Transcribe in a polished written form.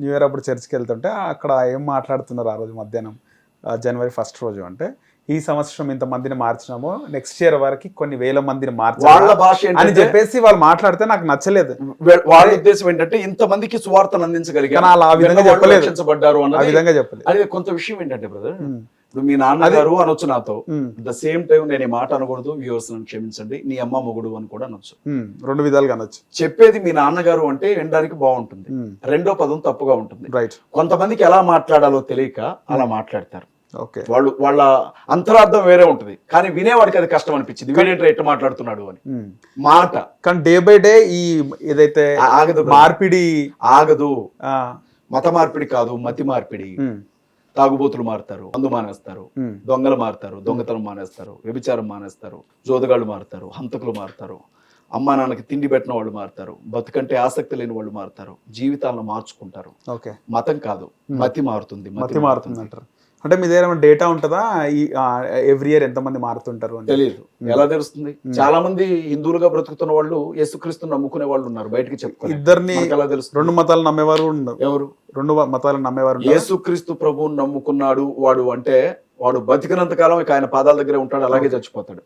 New year అప్పుడు చర్చ్కి వెళ్తుంటే అక్కడ ఏం మాట్లాడుతున్నారు ఆ రోజు మధ్యాహ్నం, జనవరి 1 రోజు అంటే, ఈ సంవత్సరం ఇంతమందిని మార్చినాము, నెక్స్ట్ ఇయర్ వరకు కొన్ని వేల మందిని వాళ్ళ మార్చాలి భాష అని ఏంటంటే చెప్పేసి వాళ్ళు మాట్లాడితే నాకు నచ్చలేదు. వాళ్ళ ఉద్దేశం ఏంటంటే ఇంతమందికి సువార్తను అందించగలిగారు, కానీ అలా ఆ విధంగా వాళ్ళు చెప్పలేదు. రక్షించబడ్డారు ఆ అన్నది. విధంగా చెప్పలేదు. అదే కొంత విషయం ఏంటంటే బ్రదర్, ఇప్పుడు మీ నాన్నగారు అనొచ్చు నాతో, ద సేమ్ టైం నేను ఈ మాట అనకూడదు, వ్యూవర్స్ నన్ను క్షమించండి, నీ అమ్మ మొగుడు అని కూడా అనొచ్చు. 2 విధాలుగా అనొచ్చు. చెప్పేది మీ నాన్నగారు అంటే వినడానికి బాగుంటుంది, రెండో పదం తప్పుగా ఉంటుంది. రైట్. కొంతమందికి ఎలా మాట్లాడాలో తెలియక అలా మాట్లాడతారు. ఓకే. వాళ్ళ అంతరార్థం వేరే ఉంటుంది, కానీ వినేవాడికి అది కష్టం అనిపించింది, వీడేంటి ఎట్లా మాట్లాడుతున్నాడు అని మాట. కానీ డే బై డే ఈ ఏదైతే ఆగదు, మార్పిడి ఆగదు. మత మార్పిడి కాదు, మతి మార్పిడి. తాగుబోతులు మారుతారు, మందు మానేస్తారు, దొంగలు మారుతారు, దొంగతనం మానేస్తారు, వ్యభిచారం మానేస్తారు, జోదగాళ్ళు మారుతారు, హంతకులు మారుతారు, అమ్మా నాన్నకి తిండి పెట్టిన వాళ్ళు మారుతారు, బతుకంటే ఆసక్తి లేని వాళ్ళు మారుతారు, జీవితాలను మార్చుకుంటారు. ఓకే. మతం కాదు, మతి మారుతుంది. మతి మారుతుంది అంటారు. అంటే మీ దగ్గర డేటా ఉంటుందా ఈ ఎవ్రీ ఇయర్ ఎంతమంది మారుతుంటారు అని? తెలియదు. ఎలా తెలుస్తుంది? చాలా మంది హిందువులుగా బ్రతుకుతున్న వాళ్ళు యేసుక్రీస్తుని నమ్ముకునే వాళ్ళు ఉన్నారు, బయటకి చెప్పుకోరు. ఇద్దరిని ఎలా తెలుస్తుంది? 2 మతాలు నమ్మేవారు ఉన్నారు. ఎవరు? 2 మతాలు నమ్మేవారు. యేసుక్రీస్తు ప్రభువుని నమ్ముకున్నాడు వాడు అంటే వాడు బతికినంత కాలం ఇక ఆయన పాదాల దగ్గరే ఉంటాడు, అలాగే చచ్చిపోతాడు.